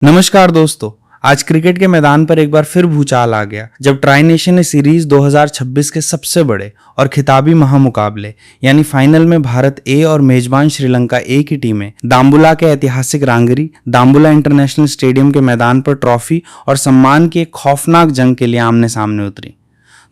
नमस्कार दोस्तों। आज क्रिकेट के मैदान पर एक बार फिर भूचाल आ गया जब ट्राई नेशन ने सीरीज 2026 के सबसे बड़े और खिताबी महामुकाबले यानी फाइनल में भारत ए और मेजबान श्रीलंका ए की टीमें दाम्बुला के ऐतिहासिक रांगरी दाम्बुला इंटरनेशनल स्टेडियम के मैदान पर ट्रॉफी और सम्मान की एक खौफनाक जंग के लिए आमने सामने उतरी।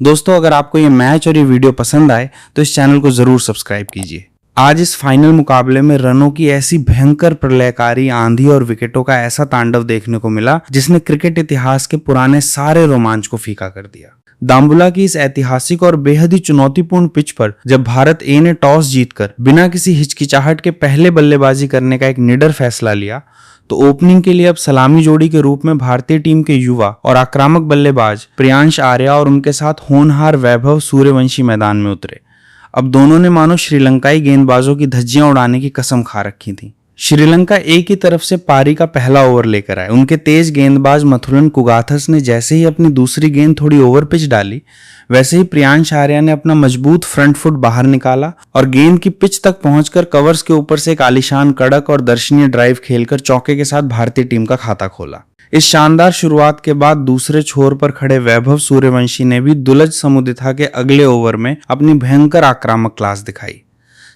दोस्तों, अगर आपको ये मैच और ये वीडियो पसंद आए तो इस चैनल को जरूर सब्सक्राइब कीजिए। आज इस फाइनल मुकाबले में रनों की ऐसी भयंकर प्रलयकारी आंधी और विकेटों का ऐसा तांडव देखने को मिला जिसने क्रिकेट इतिहास के पुराने सारे रोमांच को फीका कर दिया। दाम्बुला की इस ऐतिहासिक और बेहद ही चुनौतीपूर्ण पिच पर जब भारत ए ने टॉस जीतकर बिना किसी हिचकिचाहट के पहले बल्लेबाजी करने का एक निडर फैसला लिया तो ओपनिंग के लिए अब सलामी जोड़ी के रूप में भारतीय टीम के युवा और आक्रामक बल्लेबाज प्रियांश आर्या और उनके साथ होनहार वैभव सूर्यवंशी मैदान में उतरे। अब दोनों ने मानो श्रीलंकाई गेंदबाजों की धज्जियां उड़ाने की कसम खा रखी थी। श्रीलंका ए की तरफ से पारी का पहला ओवर लेकर आए। उनके तेज गेंदबाज मथुलन कुगाथस ने जैसे ही अपनी दूसरी गेंद थोड़ी ओवर पिच डाली, वैसे ही प्रियांश आर्या ने अपना मजबूत फ्रंट फुट बाहर निकाला और गेंद की पिच तक पहुंचकर कवर्स के ऊपर से एक आलीशान कड़क और दर्शनीय ड्राइव खेलकर चौके के साथ भारतीय टीम का खाता खोला। इस शानदार शुरुआत के बाद दूसरे छोर पर खड़े वैभव सूर्यवंशी ने भी दुलज समुदिथा के अगले ओवर में अपनी भयंकर आक्रामक क्लास दिखाई।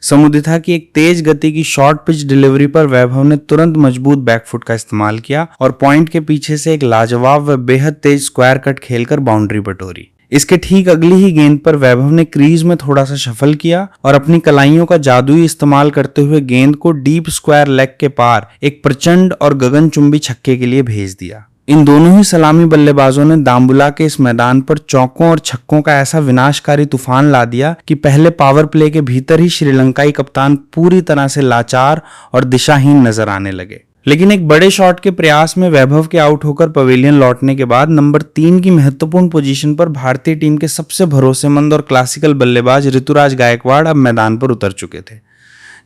समुदिथा की एक तेज गति की शॉर्ट पिच डिलीवरी पर वैभव ने तुरंत मजबूत बैकफुट का इस्तेमाल किया और पॉइंट के पीछे से एक लाजवाब व बेहद तेज स्क्वायर कट खेलकर बाउंड्री बटोरी। इसके ठीक अगली ही गेंद पर वैभव ने क्रीज में थोड़ा सा शफल किया और अपनी कलाइयों का जादुई इस्तेमाल करते हुए गेंद को डीप स्क्वायर लेग के पार एक प्रचंड और गगनचुंबी छक्के के लिए भेज दिया। इन दोनों ही सलामी बल्लेबाजों ने दाम्बुला के इस मैदान पर चौकों और छक्कों का ऐसा विनाशकारी तूफान ला दिया कि पहले पावर प्ले के भीतर ही श्रीलंकाई कप्तान पूरी तरह से लाचार और दिशाहीन नजर आने लगे। लेकिन एक बड़े शॉट के प्रयास में वैभव के आउट होकर पवेलियन लौटने के बाद नंबर 3 की महत्वपूर्ण पोजीशन पर भारतीय टीम के सबसे भरोसेमंद और क्लासिकल बल्लेबाज ऋतुराज गायकवाड़ अब मैदान पर उतर चुके थे,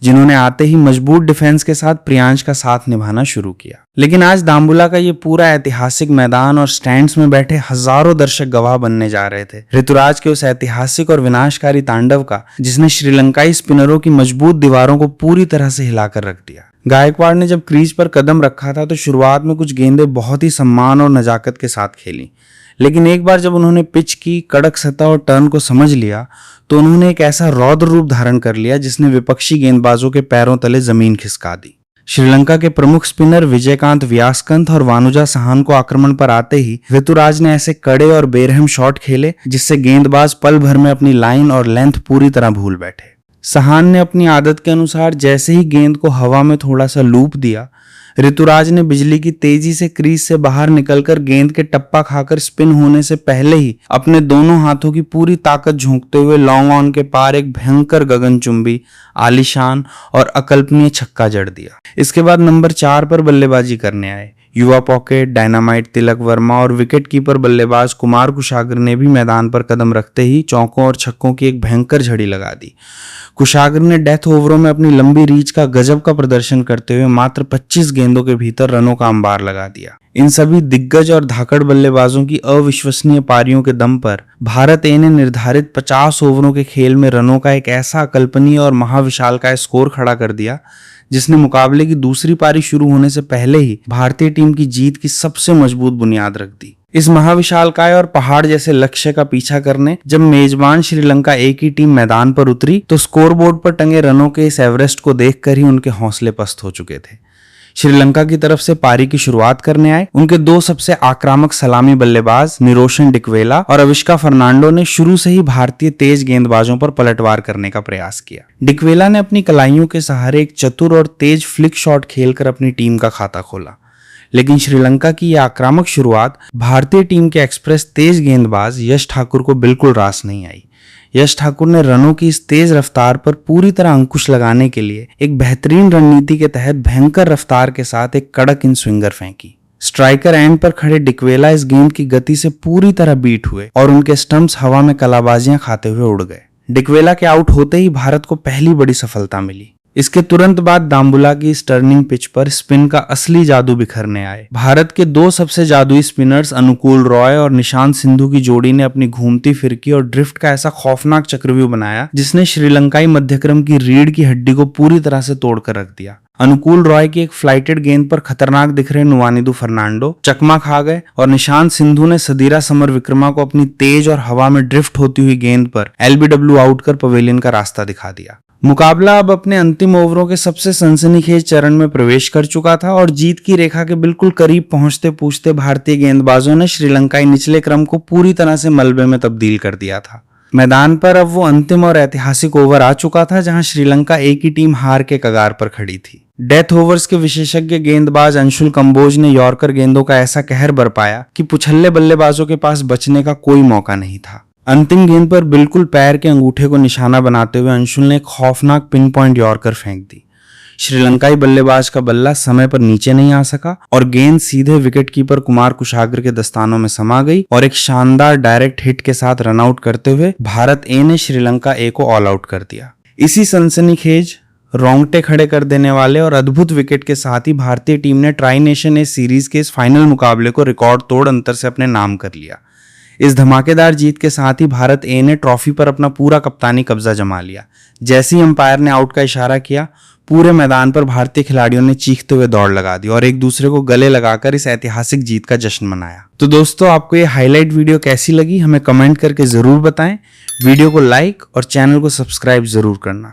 जिन्होंने आते ही मजबूत डिफेंस के साथ प्रियांश का साथ निभाना शुरू किया। लेकिन आज दाम्बुला का ये पूरा ऐतिहासिक मैदान और स्टैंड्स में बैठे हजारों दर्शक गवाह बनने जा रहे थे ऋतुराज के उस ऐतिहासिक और विनाशकारी तांडव का, जिसने श्रीलंकाई स्पिनरों की मजबूत दीवारों को पूरी तरह से हिलाकर रख दिया। गायकवाड़ ने जब क्रीज पर कदम रखा था तो शुरुआत में कुछ गेंदें बहुत ही सम्मान और नजाकत के साथ खेली, लेकिन एक बार जब उन्होंने पिच की कड़क सतह और टर्न को समझ लिया तो उन्होंने एक ऐसा रौद्र रूप धारण कर लिया जिसने विपक्षी गेंदबाजों के पैरों तले जमीन खिसका दी। श्रीलंका के प्रमुख स्पिनर विजयकांत व्यासकंत और वानुजा सहान को आक्रमण पर आते ही ऋतुराज ने ऐसे कड़े और बेरहम शॉट खेले जिससे गेंदबाज पल भर में अपनी लाइन और लेंथ पूरी तरह भूल बैठे। सहान ने अपनी आदत के अनुसार जैसे ही गेंद को हवा में थोड़ा सा लूप दिया, ऋतुराज ने बिजली की तेजी से क्रीज से बाहर निकलकर गेंद के टप्पा खाकर स्पिन होने से पहले ही अपने दोनों हाथों की पूरी ताकत झोंकते हुए लॉन्ग ऑन के पार एक भयंकर गगनचुंबी, आलीशान और अकल्पनीय छक्का जड़ दिया। इसके बाद नंबर 4 पर बल्लेबाजी करने आए युवा पॉकेट, डायनामाइट तिलक वर्मा और विकेट कीपर बल्लेबाज कुमार कुशागर ने भी मैदान पर कदम रखते ही चौकों और छक्कों की एक भयंकर झड़ी लगा दी। कुशागर ने डेथ ओवरों में अपनी लंबी रीच का गजब का प्रदर्शन करते हुए मात्र 25 गेंदों के भीतर रनों का अंबार लगा दिया। इन सभी दिग्गज और धाकड़ बल्लेबाजों की अविश्वसनीय पारियों के दम पर भारत ए ने निर्धारित 50 ओवरों के खेल में रनों का एक ऐसा अकल्पनीय और महाविशालकाय स्कोर खड़ा कर दिया जिसने मुकाबले की दूसरी पारी शुरू होने से पहले ही भारतीय टीम की जीत की सबसे मजबूत बुनियाद रख दी। इस महाविशालकाय और पहाड़ जैसे लक्ष्य का पीछा करने जब मेजबान श्रीलंका ए की टीम मैदान पर उतरी तो स्कोरबोर्ड पर टंगे रनों के इस एवरेस्ट को देखकर ही उनके हौसले पस्त हो चुके थे। श्रीलंका की तरफ से पारी की शुरुआत करने आए उनके दो सबसे आक्रामक सलामी बल्लेबाज निरोशन डिकवेला और अविष्का फर्नांडो ने शुरू से ही भारतीय तेज गेंदबाजों पर पलटवार करने का प्रयास किया। डिकवेला ने अपनी कलाइयों के सहारे एक चतुर और तेज फ्लिक शॉट खेलकर अपनी टीम का खाता खोला, लेकिन श्रीलंका की यह आक्रामक शुरुआत भारतीय टीम के एक्सप्रेस तेज गेंदबाज यश ठाकुर को बिल्कुल रास नहीं आई। यश ठाकुर ने रनों की इस तेज रफ्तार पर पूरी तरह अंकुश लगाने के लिए एक बेहतरीन रणनीति के तहत भयंकर रफ्तार के साथ एक कड़क इन स्विंगर फेंकी। स्ट्राइकर एंड पर खड़े डिकवेला इस गेंद की गति से पूरी तरह बीट हुए और उनके स्टंप्स हवा में कलाबाजियां खाते हुए उड़ गए। डिकवेला के आउट होते ही भारत को पहली बड़ी सफलता मिली। इसके तुरंत बाद दाम्बुला की इस टर्निंग पिच पर स्पिन का असली जादू बिखरने आए। भारत के दो सबसे जादुई स्पिनर्स अनुकूल रॉय और निशांत सिंधु की जोड़ी ने अपनी घूमती फिरकी और ड्रिफ्ट का ऐसा खौफनाक चक्रव्यूह बनाया जिसने श्रीलंकाई मध्यक्रम की रीढ़ की हड्डी को पूरी तरह से तोड़कर रख दिया। अनुकूल रॉय की एक फ्लाइटेड गेंद पर खतरनाक दिख रहे नुवानिदु फर्नांडो चकमा खा गए और निशांत सिंधु ने सदीरा समर विक्रमा को अपनी तेज और हवा में ड्रिफ्ट होती हुई गेंद पर एलबीडब्ल्यू आउट कर पवेलियन का रास्ता दिखा दिया। मुकाबला अब अपने अंतिम ओवरों के सबसे सनसनीखेज चरण में प्रवेश कर चुका था और जीत की रेखा के बिल्कुल करीब पहुंचते पहुंचते भारतीय गेंदबाजों ने श्रीलंकाई निचले क्रम को पूरी तरह से मलबे में तब्दील कर दिया था। मैदान पर अब वो अंतिम और ऐतिहासिक ओवर आ चुका था जहां श्रीलंका एक ही टीम हार के कगार पर खड़ी थी। डेथ ओवर्स के विशेषज्ञ गेंदबाज अंशुल कंबोज ने यॉर्कर गेंदों का ऐसा कहर बरपाया कि पुछल्ले बल्लेबाजों के पास बचने का कोई मौका नहीं था। अंतिम गेंद पर बिल्कुल पैर के अंगूठे को निशाना बनाते हुए अंशुल ने एक खौफनाक पिन पॉइंट यॉर्कर फेंक दी। श्रीलंकाई बल्लेबाज का बल्ला समय पर नीचे नहीं आ सका और गेंद सीधे विकेटकीपर कुमार कुशाग्र के दस्तानों में समा गई और एक शानदार डायरेक्ट हिट के साथ रन आउट करते हुए भारत ए ने श्रीलंका ए को ऑल आउट कर दिया। इसी सनसनीखेज, रोंगटे खड़े कर देने वाले और अद्भुत विकेट के साथ ही भारतीय टीम ने ट्राई नेशन ए सीरीज के इस फाइनल मुकाबले को रिकॉर्ड तोड़ अंतर से अपने नाम कर लिया। इस धमाकेदार जीत के साथ ही भारत ए ने ट्रॉफी पर अपना पूरा कप्तानी कब्जा जमा लिया। जैसे ही अंपायर ने आउट का इशारा किया, पूरे मैदान पर भारतीय खिलाड़ियों ने चीखते हुए दौड़ लगा दी और एक दूसरे को गले लगाकर इस ऐतिहासिक जीत का जश्न मनाया। तो दोस्तों, आपको ये हाईलाइट वीडियो कैसी लगी हमें कमेंट करके जरूर बताएं। वीडियो को लाइक और चैनल को सब्सक्राइब जरूर करना।